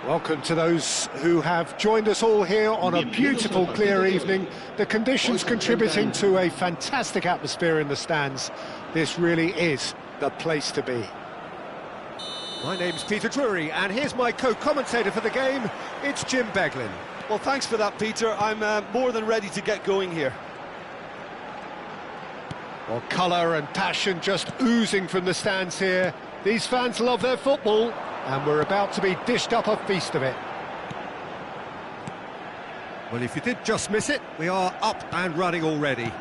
Welcome to those who have joined us all here on a beautiful, clear evening. The conditions contributing to a fantastic atmosphere in the stands. This really is the place to be. My name's Peter Drury, and here's my co-commentator for the game. It's Jim Beglin. Well, thanks for that, Peter. I'm more than ready to get going here. Well, colour and passion just oozing from the stands here. These fans love their football, and we're about to be dished up a feast of it. Well, if you did just miss it, we are up and running already.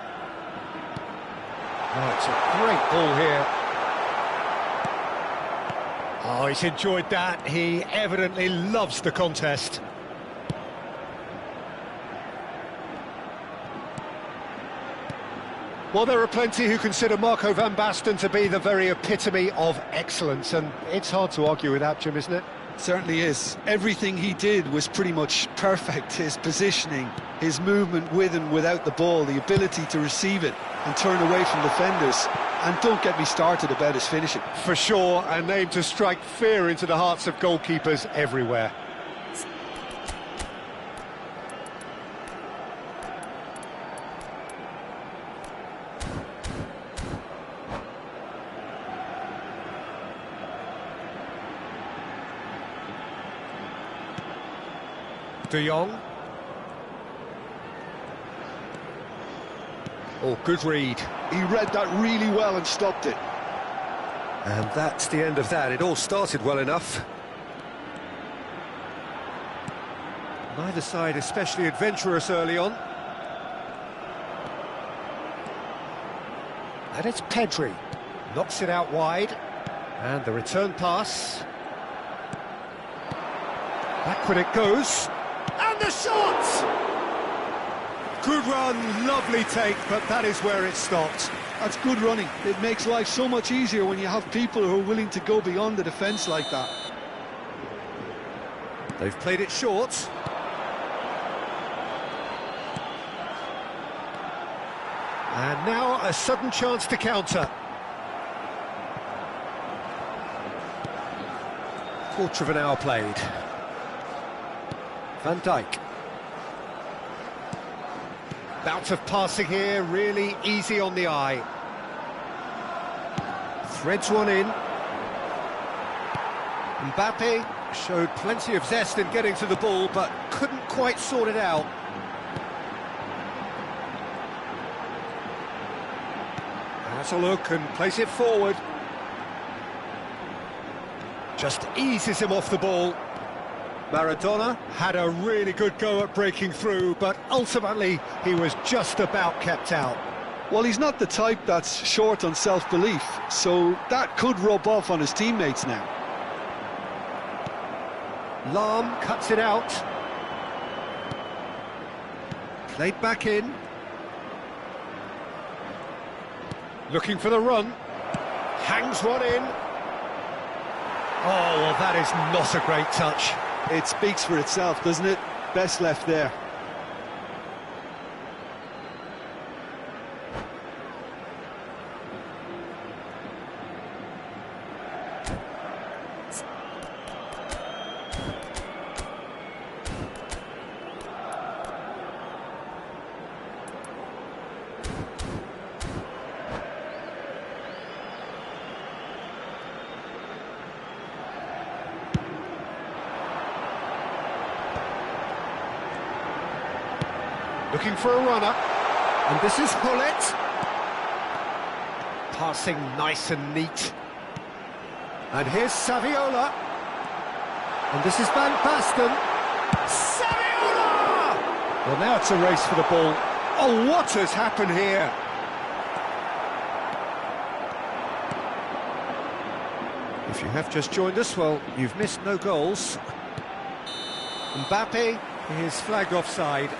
Oh, it's a great ball here. Oh, he's enjoyed that. He evidently loves the contest. Well, there are plenty who consider Marco van Basten to be the very epitome of excellence, and it's hard to argue with that, Jim, isn't it? Certainly is. Everything he did was pretty much perfect. His positioning, his movement with and without the ball, the ability to receive it and turn away from defenders. And don't get me started about his finishing. For sure, a name to strike fear into the hearts of goalkeepers everywhere. De Jong. Oh, good read. He read that really well and stopped it. And that's the end of that. It all started well enough. Neither side especially adventurous early on. And it's Pedri. Knocks it out wide. And the return pass. Backward it goes. And the shot! Good run, lovely take, but that is where it stopped. That's good running. It makes life so much easier when you have people who are willing to go beyond the defence like that. They've played it short. And now a sudden chance to counter. Quarter of an hour played. Van Dijk. Bout of passing here, really easy on the eye. Threads one in. Mbappe showed plenty of zest in getting to the ball, but couldn't quite sort it out. Has a look and plays it forward. Just eases him off the ball. Maradona had a really good go at breaking through, but ultimately he was just about kept out. Well, he's not the type that's short on self-belief, so that could rub off on his teammates now. Lahm cuts it out. Played back in. Looking for the run. Hangs one in. Oh, well, that is not a great touch. It speaks for itself, doesn't it? Best left there. Looking for a runner, and this is Hullet. Passing nice and neat. And here's Saviola. And this is Van Basten. Saviola! Well, now it's a race for the ball. Oh, what has happened here? If you have just joined us, well, you've missed no goals. Mbappe is flagged offside.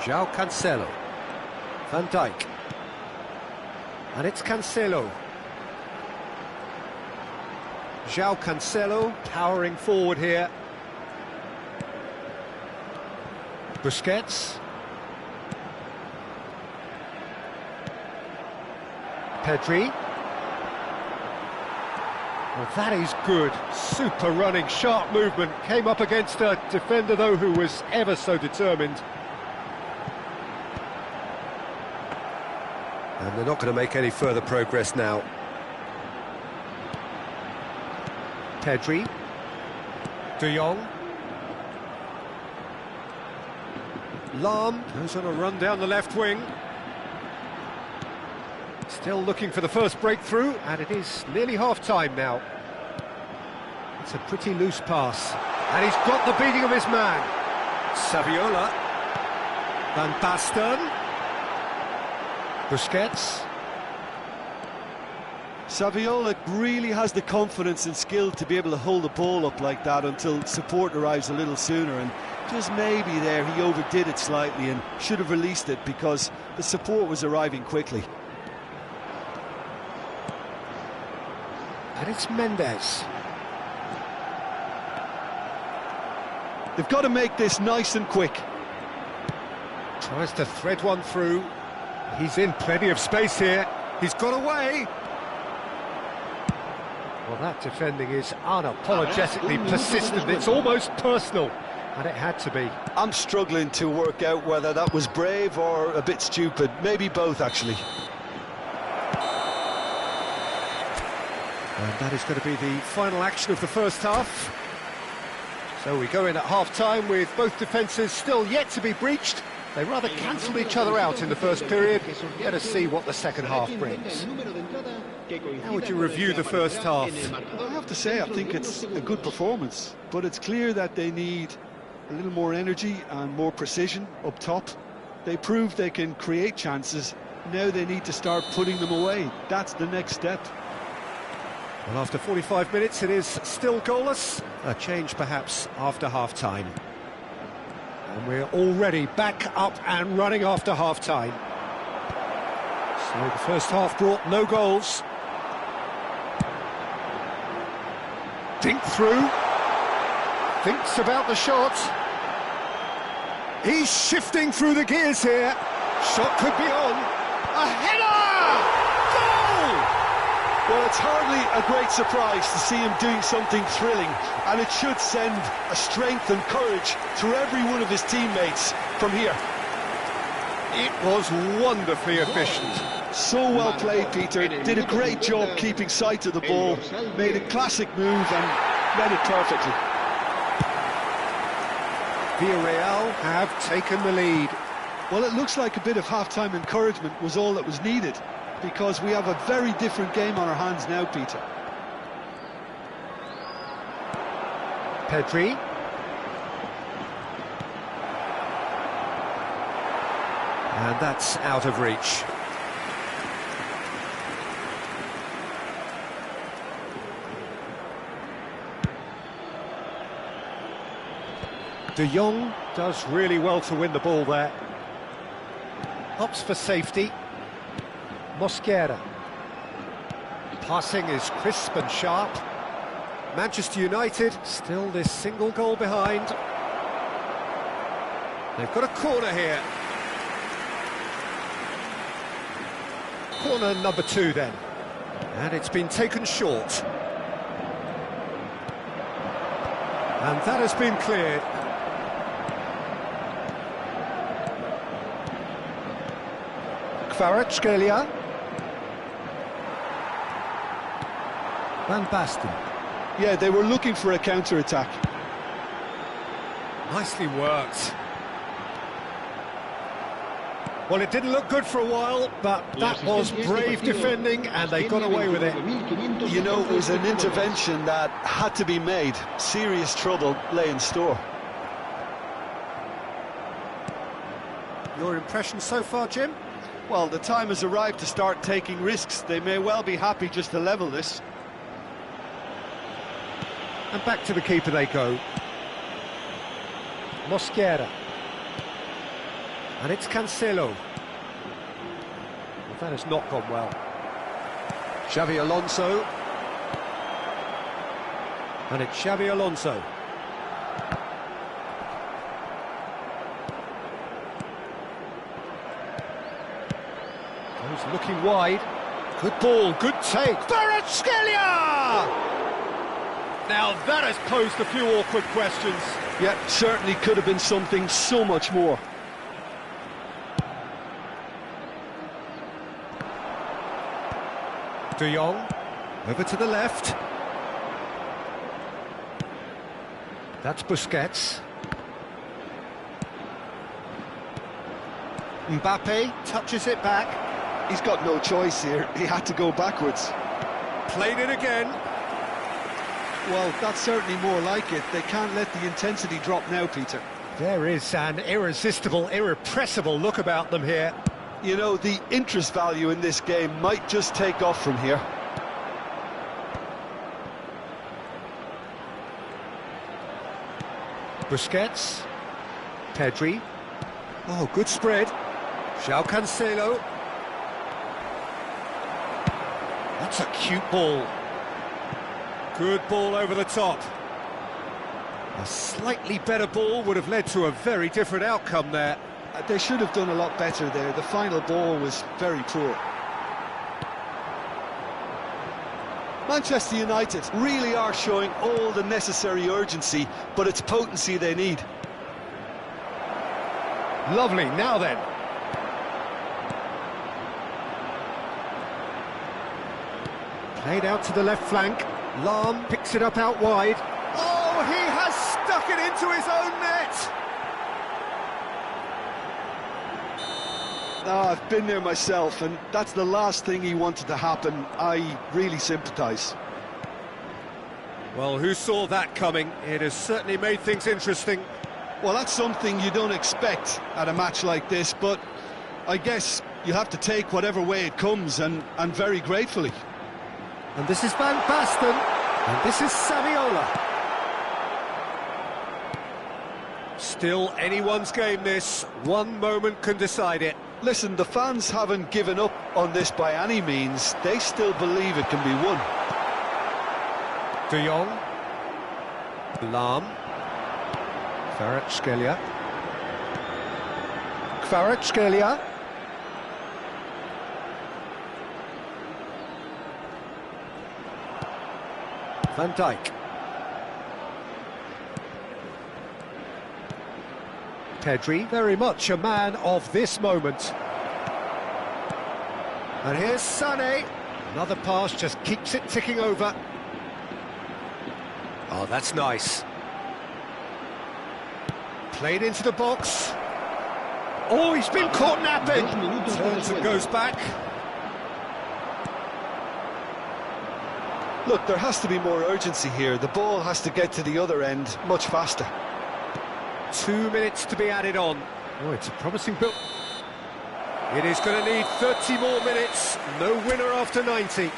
João Cancelo. Van Dijk. And it's Cancelo. João Cancelo powering forward here. Busquets. Pedri. Well, that is good. Super running, sharp movement. Came up against a defender, though, who was ever so determined. And they're not going to make any further progress now. Pedri. De Jong. Lahm goes on a run down the left wing. Still looking for the first breakthrough, and it is nearly half-time now. It's a pretty loose pass. And he's got the beating of his man. Saviola. Van Basten. Busquets. Saviola really has the confidence and skill to be able to hold the ball up like that until support arrives a little sooner, and just maybe there he overdid it slightly and should have released it because the support was arriving quickly. And it's Mendes. They've got to make this nice and quick. Tries to thread one through. He's in plenty of space here. He's got away. Well, that defending is unapologetically persistent. It's almost personal, and it had to be. I'm struggling to work out whether that was brave or a bit stupid. Maybe both, actually. And that is going to be the final action of the first half. So we go in at half-time with both defences still yet to be breached. They rather cancelled each other out in the first period. Let us see what the second half brings. How would you review the first half? I have to say, I think it's a good performance, but it's clear that they need a little more energy and more precision up top. They proved they can create chances. Now they need to start putting them away. That's the next step. Well, after 45 minutes, it is still goalless. A change, perhaps, after half-time. And we're already back up and running after half-time. So the first half brought no goals. Dink through. Thinks about the shot. He's shifting through the gears here. Shot could be on. A header! Well, it's hardly a great surprise to see him doing something thrilling, and it should send a strength and courage to every one of his teammates from here. It was wonderfully efficient. So well played, Peter. Did a great job keeping sight of the ball, made a classic move and read it perfectly. Villarreal have taken the lead. Well, it looks like a bit of half-time encouragement was all that was needed, because we have a very different game on our hands now, Peter. Pedri. And that's out of reach. De Jong does really well to win the ball there. Opts for safety. Mosquera. Passing is crisp and sharp. Manchester United still this single goal behind. They've got a corner here. Corner number 2 then. And it's been taken short. And that has been cleared. Kvaratskhelia. Van Basten. Yeah, they were looking for a counter-attack. Nicely worked. Well, it didn't look good for a while, but that was brave defending, and they got away with it. You know, it was an intervention that had to be made. Serious trouble lay in store. Your impression so far, Jim? Well, the time has arrived to start taking risks. They may well be happy just to level this. And back to the keeper they go. Mosquera. And it's Cancelo. Well, that has not gone well. Xabi Alonso. And it's Xabi Alonso. Goes looking wide. Good ball, good take. Kvaratskhelia! Now that has posed a few awkward questions. Yeah, certainly could have been something so much more. De Jong, over to the left. That's Busquets. Mbappe touches it back. He's got no choice here. He had to go backwards. Played it again. Well, that's certainly more like it. They can't let the intensity drop now, Peter. There is an irresistible, irrepressible look about them here. You know, the interest value in this game might just take off from here. Busquets. Pedri. Oh, good spread. João Cancelo. That's a cute ball. Good ball over the top. A slightly better ball would have led to a very different outcome there. They should have done a lot better there. The final ball was very poor. Manchester United really are showing all the necessary urgency, but it's potency they need. Lovely, now then. Played out to the left flank. Lahm picks it up out wide. Oh, he has stuck it into his own net! Oh, I've been there myself, and that's the last thing he wanted to happen. I really sympathise. Well, who saw that coming? It has certainly made things interesting. Well, that's something you don't expect at a match like this, but I guess you have to take whatever way it comes, and very gratefully. And this is Van Basten, and this is Saviola. Still anyone's game, this. One moment can decide it. Listen, the fans haven't given up on this by any means. They still believe it can be won. De Jong. Lahm. Kvaratskhelia. Kvaratskhelia. Van Dijk. Pedri, very much a man of this moment. And here's Sané. Another pass, just keeps it ticking over. Oh, that's nice. Played into the box. Oh, he's been caught napping. Turns and goes back. Look, there has to be more urgency here. The ball has to get to the other end much faster. 2 minutes to be added on. Oh, it's a promising build. It is going to need 30 more minutes. No winner after 90.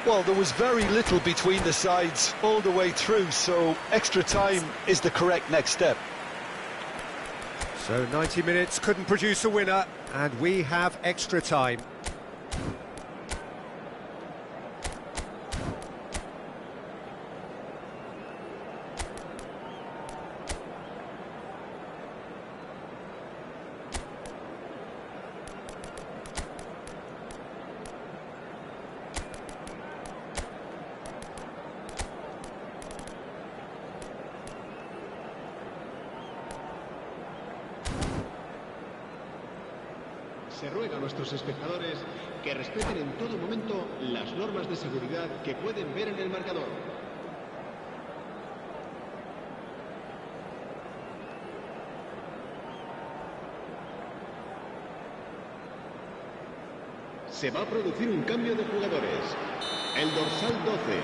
Well, there was very little between the sides all the way through, so extra time is the correct next step. So 90 minutes couldn't produce a winner, and we have extra time. Se ruega a nuestros espectadores que respeten en todo momento las normas de seguridad que pueden ver en el marcador. Se va a producir un cambio de jugadores. El dorsal 12.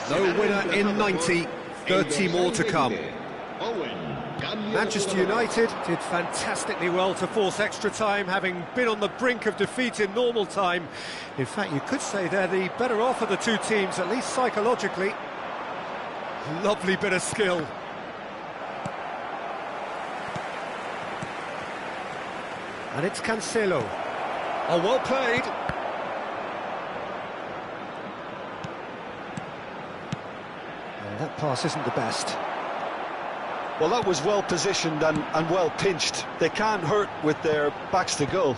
No winner in 90, 30 more to come. Manchester United did fantastically well to force extra time, having been on the brink of defeat in normal time. In fact, you could say they're the better off of the two teams, at least psychologically. Lovely bit of skill. And it's Cancelo. Oh, well played. That pass isn't the best. Well, that was well positioned and well pinched. They can't hurt with their backs to goal.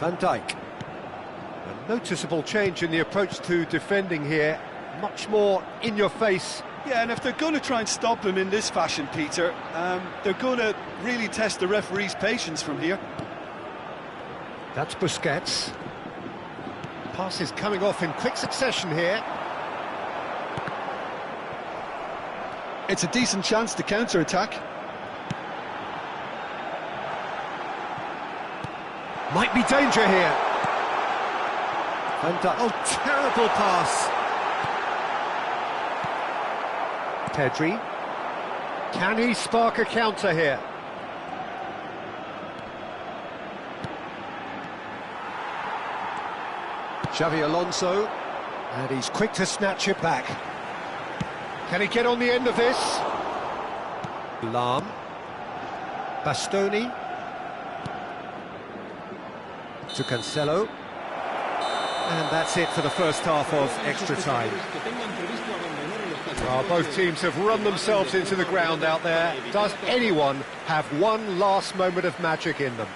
Van Dijk. A noticeable change in the approach to defending here. Much more in your face. Yeah, and if they're going to try and stop him in this fashion, Peter, they're going to really test the referee's patience from here. That's Busquets. Pass is coming off in quick succession here. It's a decent chance to counter-attack. Might be danger here. Van Dijk. Oh, terrible pass. Pedri. Can he spark a counter here? Xavi Alonso. And he's quick to snatch it back. Can he get on the end of this? Lahm. Bastoni. To Cancelo. And that's it for the first half of extra time. Well, both teams have run themselves into the ground out there. Does anyone have one last moment of magic in them?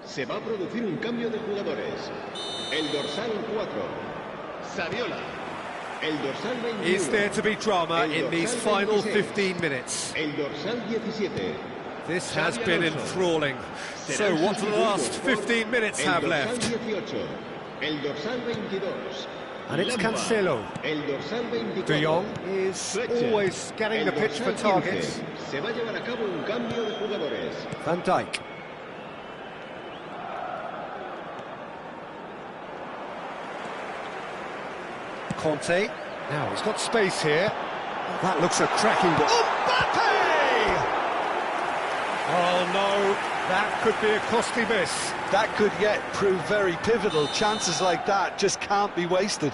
Se va a producir un cambio de jugadores. El dorsal 4, Saviola. El dorsal 21. Is there to be drama in these final 15 minutes? El dorsal 17. This has been enthralling. So what do the last 15 minutes have left? El dorsal 22. And it's Cancelo. El dorsal 24. De Jong is always scanning the pitch for targets. Se va a llevar a cabo un cambio de jugadores. Van Dijk. Conte. Now he's got space here. That looks a cracking ball. Mbappe! Oh no, that could be a costly miss. That could yet prove very pivotal. Chances like that just can't be wasted.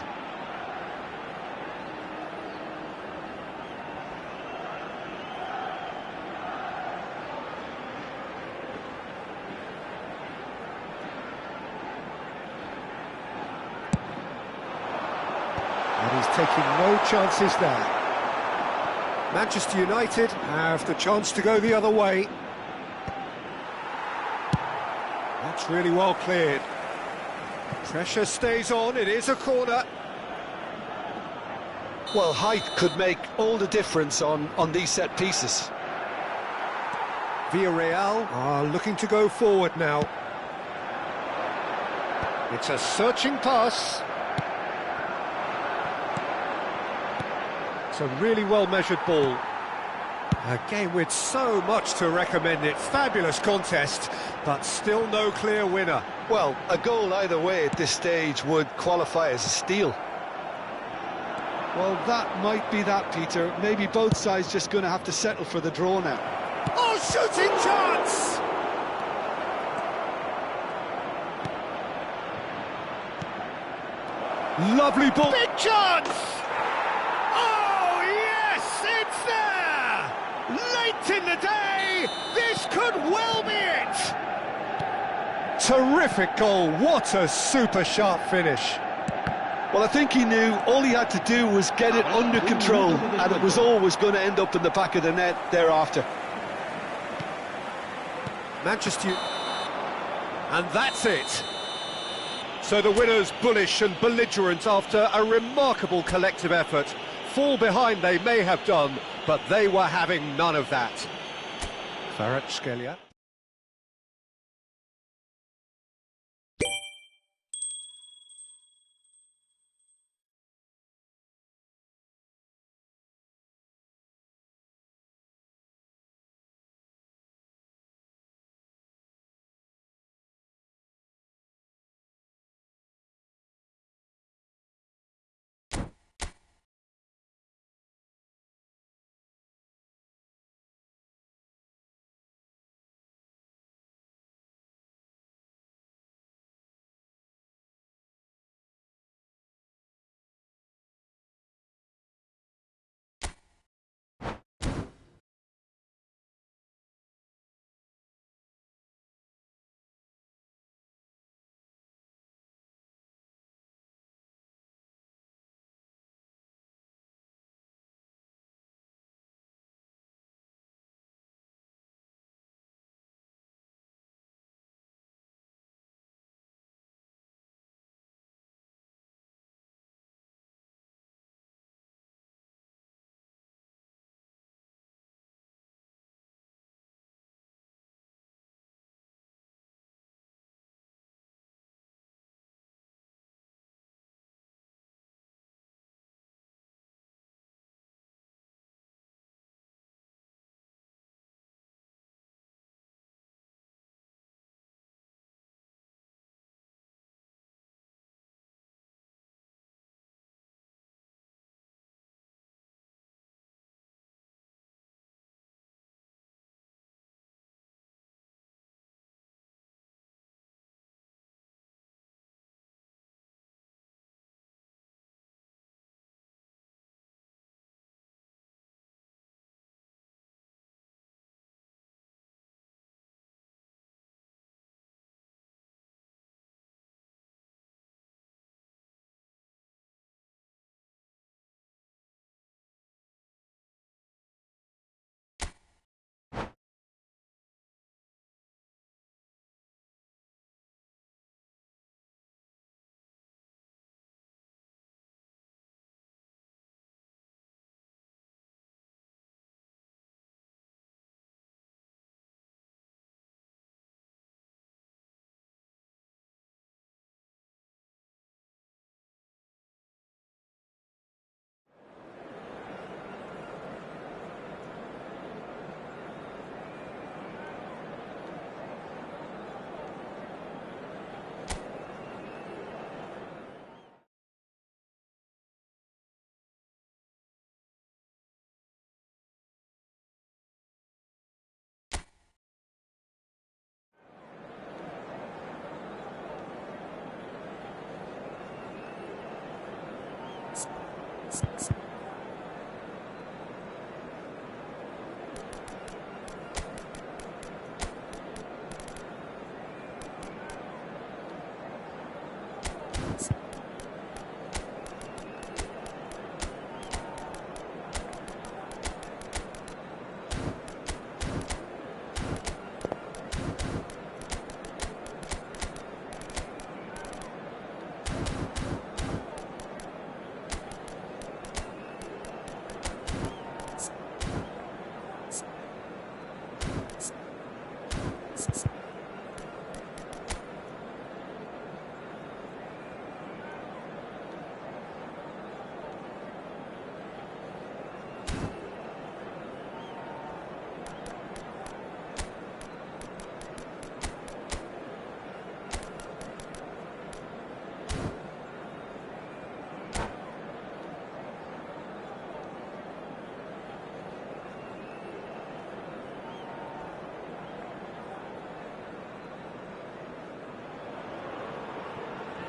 And he's taking no chances there. Manchester United have the chance to go the other way. That's really well cleared. Pressure stays on, it is a corner. Well, height could make all the difference on these set pieces. Villarreal are looking to go forward now. It's a searching pass. It's a really well-measured ball. A game with so much to recommend it. Fabulous contest, but still no clear winner. Well, a goal either way at this stage would qualify as a steal. Well, that might be that, Peter. Maybe both sides just going to have to settle for the draw now. Oh, shooting chance! Lovely ball. Big chance! Oh, yes, it's there! Late in the day, this could well be it! Terrific goal, what a super sharp finish. Well, I think he knew all he had to do was get it under control, and it was always going to end up in the back of the net thereafter. Manchester... And that's it. So the winners bullish and belligerent after a remarkable collective effort. Fall behind they may have done, but they were having none of that. Kvaratskhelia.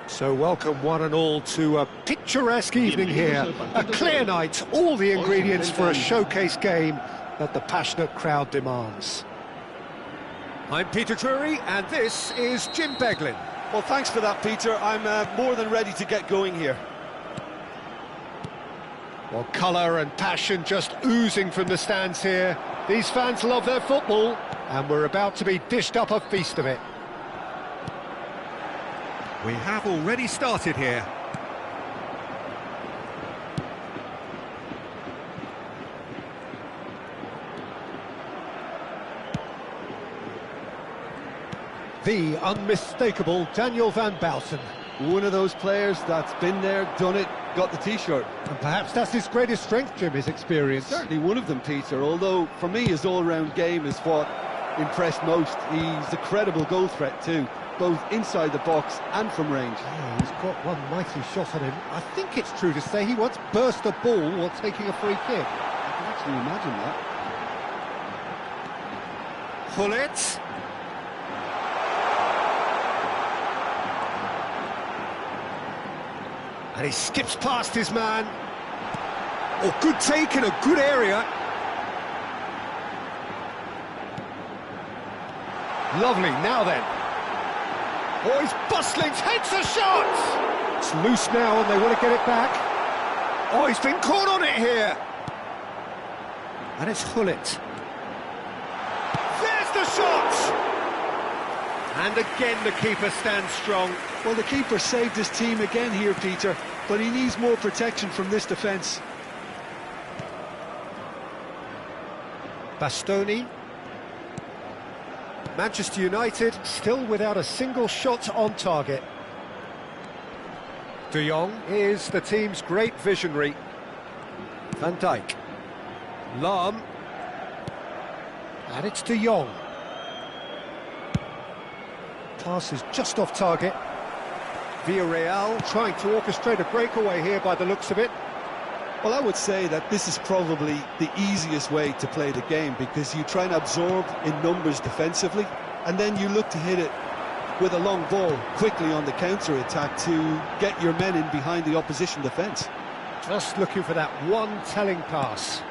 So welcome one and all to a picturesque evening here, a clear night, all the ingredients for a showcase game that the passionate crowd demands. I'm Peter Drury and this is Jim Beglin. Well, thanks for that, Peter. I'm more than ready to get going here. Well, colour and passion just oozing from the stands here. These fans love their football and we're about to be dished up a feast of it. We have already started here. The unmistakable Daniel van Bouten. One of those players that's been there, done it, got the T-shirt. And perhaps that's his greatest strength, Jim, his experience. Certainly one of them, Peter, although for me his all-round game is what impressed most. He's a credible goal threat too, both inside the box and from range. Yeah, he's got one mighty shot on him. I think it's true to say he once burst a ball while taking a free kick. I can actually imagine that. Gullit. And he skips past his man. Oh, good take in a good area. Lovely, now then. Oh, he's bustling, takes a shot! It's loose now and they want to get it back. Oh, he's been caught on it here. And it's Gullit. There's the shot! And again the keeper stands strong. Well, the keeper saved his team again here, Peter, but he needs more protection from this defence. Bastoni. Manchester United still without a single shot on target. De Jong is the team's great visionary. Van Dijk. Lahm. And it's De Jong. Pass is just off target. Villarreal trying to orchestrate a breakaway here by the looks of it. Well, I would say that this is probably the easiest way to play the game, because you try and absorb in numbers defensively and then you look to hit it with a long ball quickly on the counter-attack to get your men in behind the opposition defence. Just looking for that one telling pass.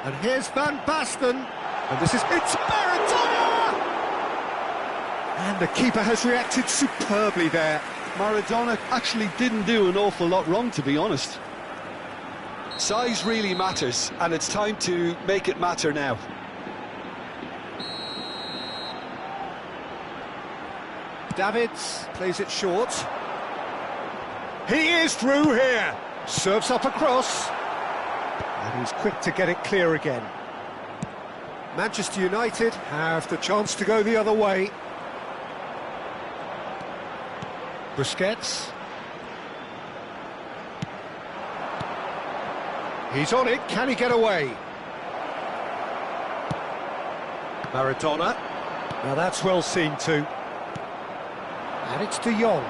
And here's Van Basten. And this is... It's Maradona! And the keeper has reacted superbly there. Maradona actually didn't do an awful lot wrong, to be honest. Size really matters, and it's time to make it matter now. Davids plays it short. He is through here. Serves up across. And he's quick to get it clear again. Manchester United have the chance to go the other way. Busquets. He's on it, can he get away? Maradona. Now that's well seen too. And it's De Jong.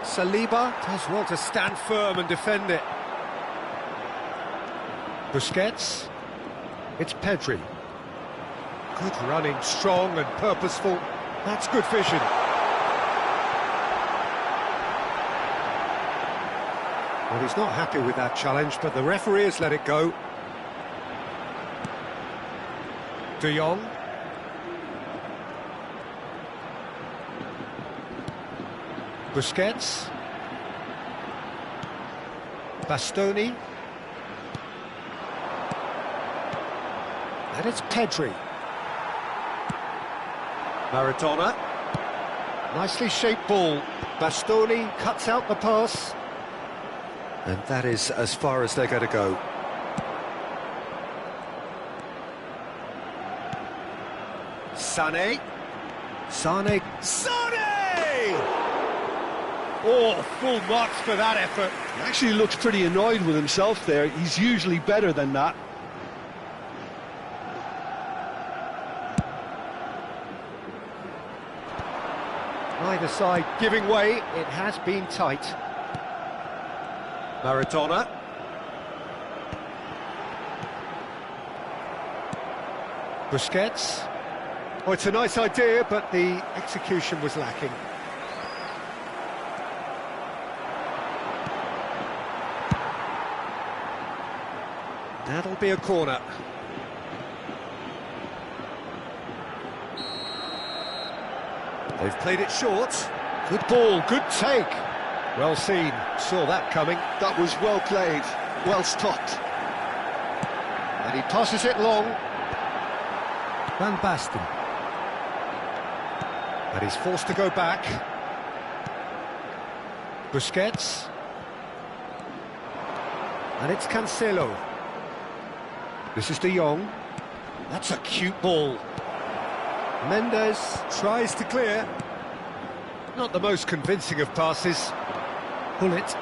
Saliba does well to stand firm and defend it. Busquets. It's Pedri. Good running, strong and purposeful. That's good vision. Well, he's not happy with that challenge, but the referee has let it go. De Jong. Busquets. Bastoni. And it's Pedri. Maradona. Nicely shaped ball. Bastoni cuts out the pass. And that is as far as they're going to go. Sané. Sané. Oh, full marks for that effort. He actually looks pretty annoyed with himself there. He's usually better than that. Neither side giving way. It has been tight. Maradona. Busquets. Oh, it's a nice idea, but the execution was lacking. That'll be a corner. They've played it short. Good ball, good take. Well seen, saw that coming. That was well played, well stopped. And he passes it long. Van Basten. And he's forced to go back. Busquets. And it's Cancelo. This is De Jong. That's a cute ball. Mendes tries to clear. Not the most convincing of passes. Bullet.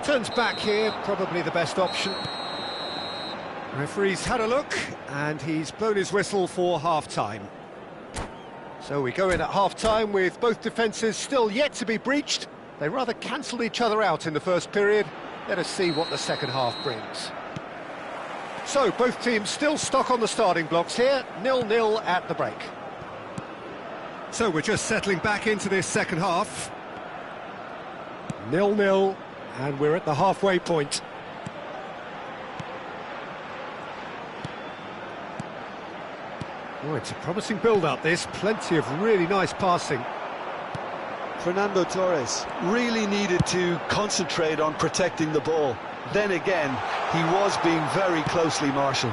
Turns back here, probably the best option. Referee's had a look, and he's blown his whistle for half-time. So we go in at half-time with both defences still yet to be breached. They rather cancelled each other out in the first period. Let us see what the second half brings. So, both teams still stuck on the starting blocks here, 0-0 at the break. So, we're just settling back into this second half. 0-0, and we're at the halfway point. Oh, it's a promising build-up, this. Plenty of really nice passing. Fernando Torres really needed to concentrate on protecting the ball. Then again, he was being very closely marshalled.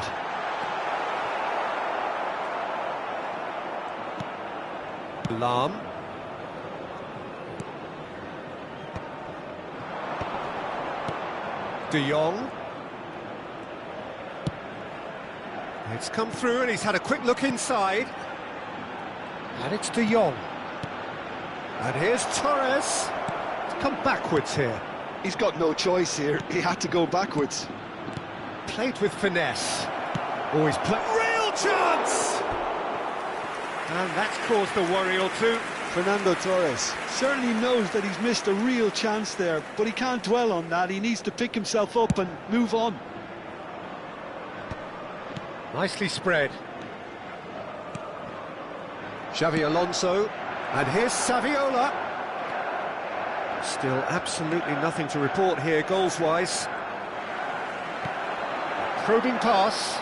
Lahm. De Jong. It's come through and he's had a quick look inside. And it's De Jong. And here's Torres. He's come backwards here. He's got no choice here. He had to go backwards. Played with finesse. Oh, he's played... Real chance! And that's caused a worry or two. Fernando Torres certainly knows that he's missed a real chance there, but he can't dwell on that. He needs to pick himself up and move on. Nicely spread. Xavi Alonso. And here's Saviola. Still absolutely nothing to report here, goals-wise. Probing pass.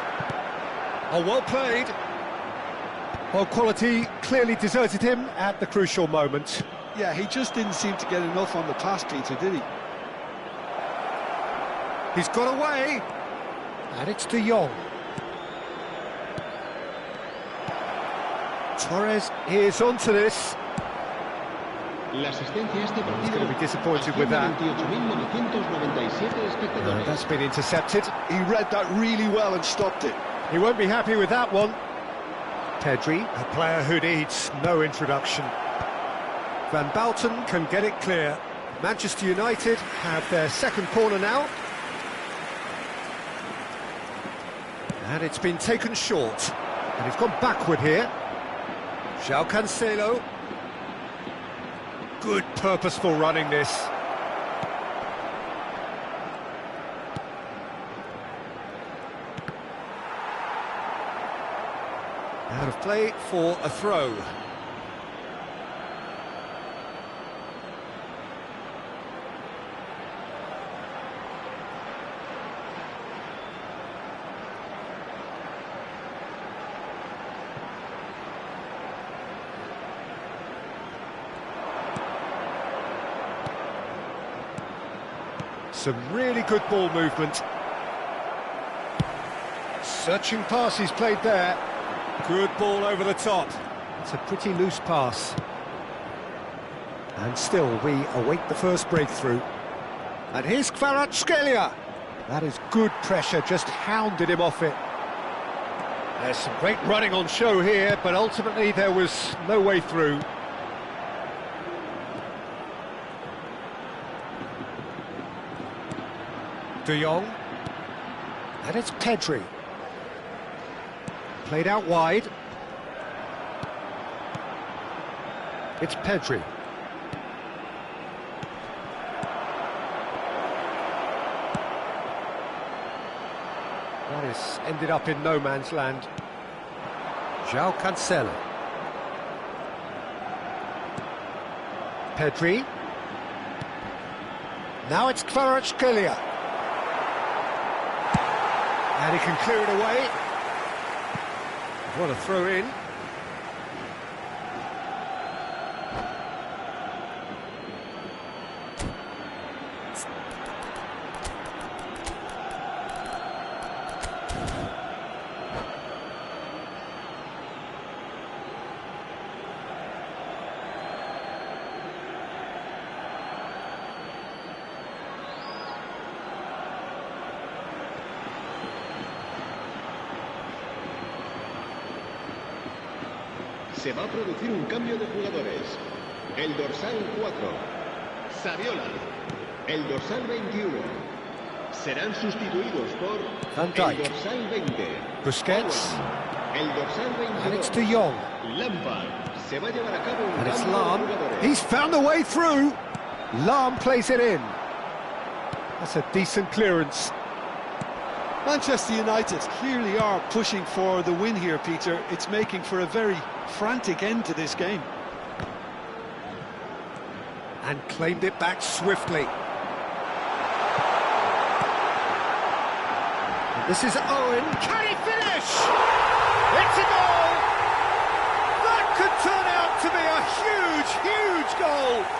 Oh, well played. Well, quality clearly deserted him at the crucial moment. Yeah, he just didn't seem to get enough on the pass, Peter, did he? He's got away. And it's De Jong. Torres is onto this. La asistencia a este partido. He's going to be disappointed with that. 28.997 espectadores. That's been intercepted. He read that really well and stopped it. He won't be happy with that one. Pedri, a player who needs no introduction. Van Basten can get it clear. Manchester United have their second corner now. And it's been taken short. And he's gone backward here. João Cancelo. Good purposeful running this. Out of play for a throw. Some really good ball movement. Searching pass he's played there. Good ball over the top. It's a pretty loose pass. And still we await the first breakthrough. And here's Kvaratskhelia. That is good pressure, just hounded him off it. There's some great running on show here, but ultimately there was no way through. De Jong. And it's Pedri. Played out wide. It's Pedri. That is ended up in no man's land. João Cancelo. Pedri. Now it's Kvaratskhelia. And he can clear it away. What a throw in. Se va a producir un cambio de jugadores. El dorsal 4, Saviola. El dorsal 21. Serán sustituidos por Van Dijk. el dorsal 20. Busquets. El dorsal 22. And it's De Jong. Lampard. Se va a llevar a cabo un And it's cambio de Lahm. jugadores. He's found a way through. Lahm plays it in. That's a decent clearance. Manchester United clearly are pushing for the win here, Peter. It's making for a very frantic end to this game. And claimed it back swiftly. This is Owen. Can he finish? It's a goal! That could turn out to be a huge, huge goal!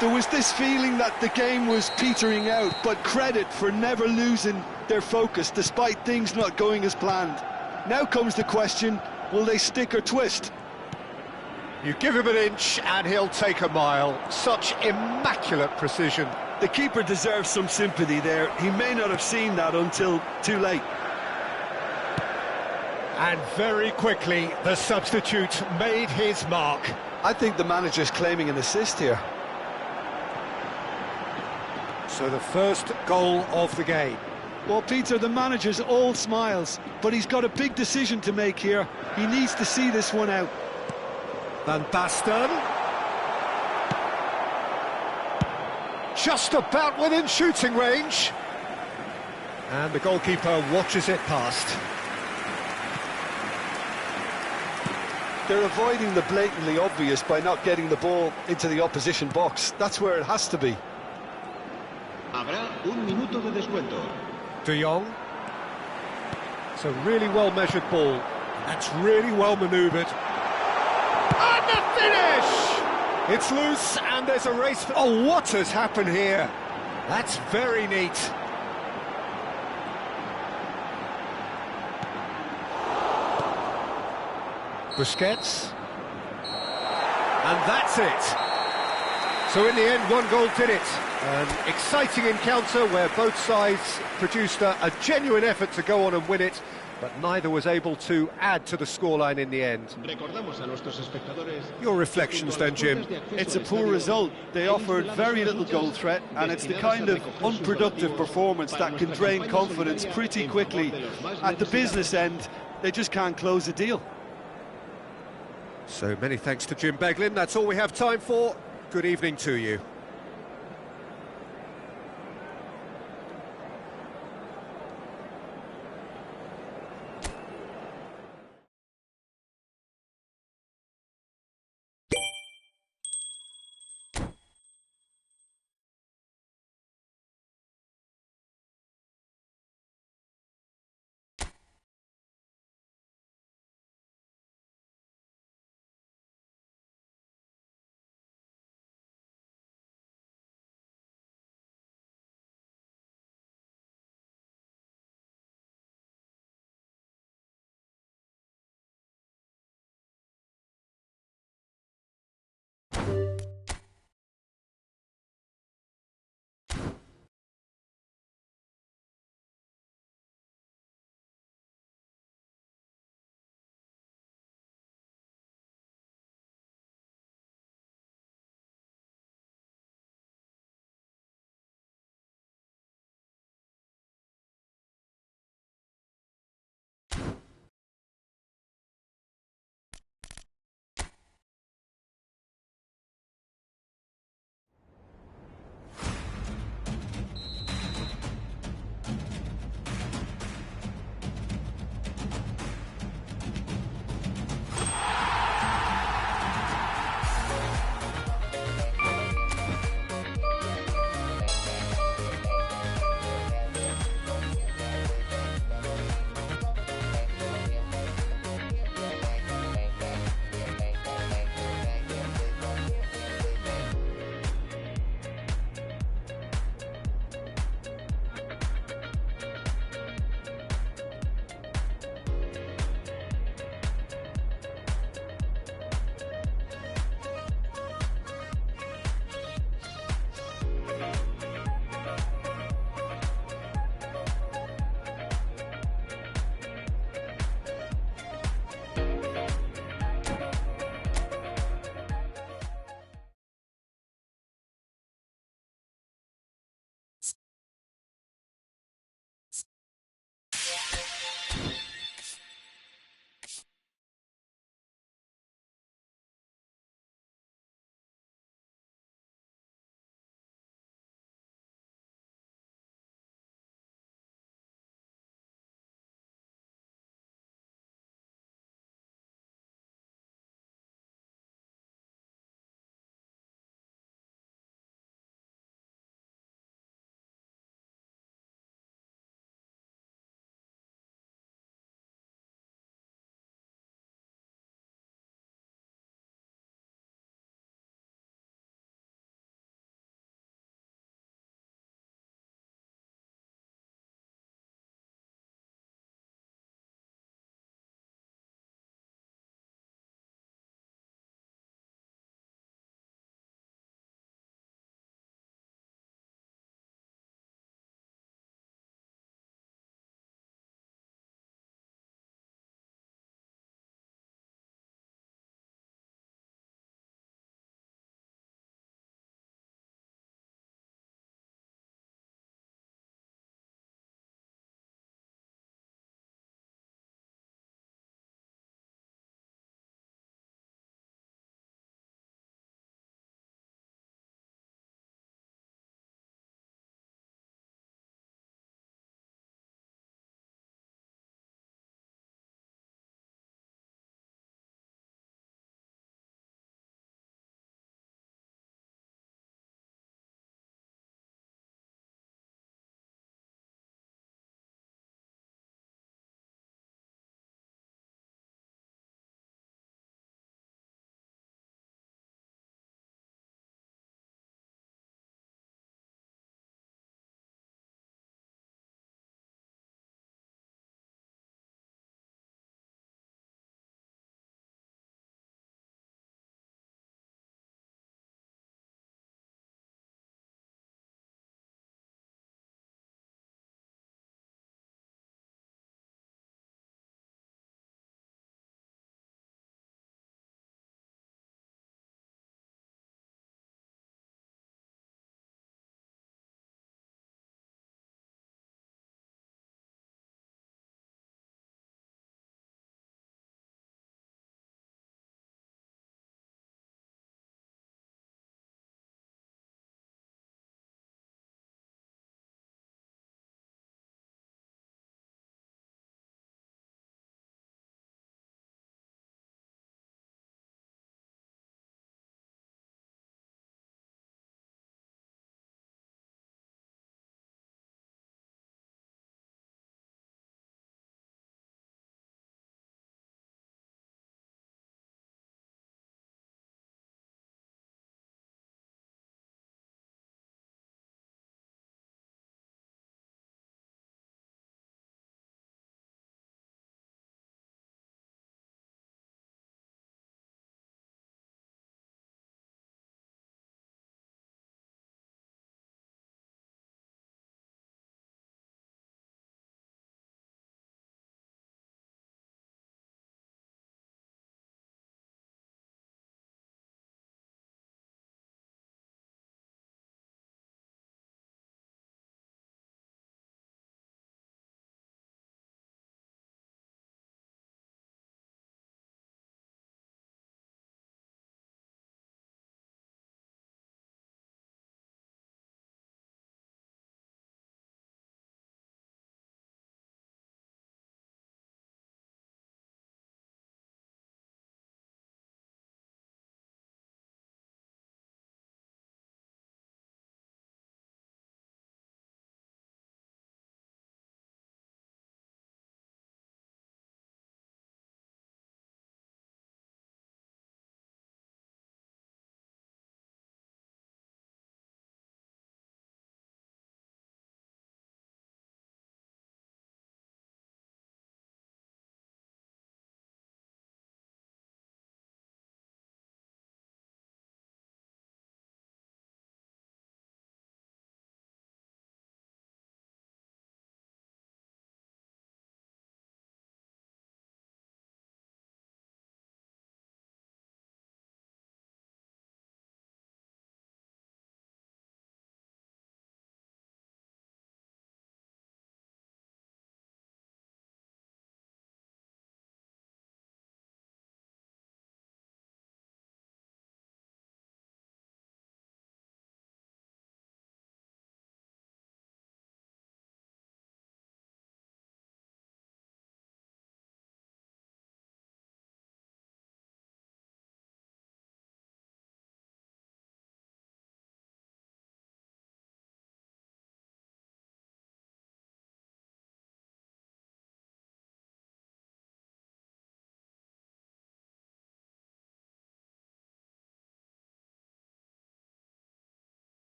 There was this feeling that the game was petering out, but credit for never losing their focus despite things not going as planned. Now comes the question, will they stick or twist? You give him an inch and he'll take a mile. Such immaculate precision. The keeper deserves some sympathy there. He may not have seen that until too late. And very quickly, the substitute made his mark. I think the manager's claiming an assist here. So the first goal of the game. Well, Peter, the manager's all smiles, but he's got a big decision to make here. He needs to see this one out. Van Basten. Just about within shooting range. And the goalkeeper watches it past. They're avoiding the blatantly obvious by not getting the ball into the opposition box. That's where it has to be. Habrá un minuto de descuento. De Jong. It's a really well-measured ball. That's really well manoeuvred. And the finish! It's loose and there's a race for... Oh, what has happened here? That's very neat. Busquets. And that's it. So in the end, one goal did it. An exciting encounter where both sides produced a genuine effort to go on and win it, but neither was able to add to the scoreline in the end. Your reflections then, Jim? It's a poor result. They offered very little goal threat, and it's the kind of unproductive performance that can drain confidence pretty quickly. At the business end, they just can't close the deal. So many thanks to Jim Beglin. That's all we have time for. Good evening to you.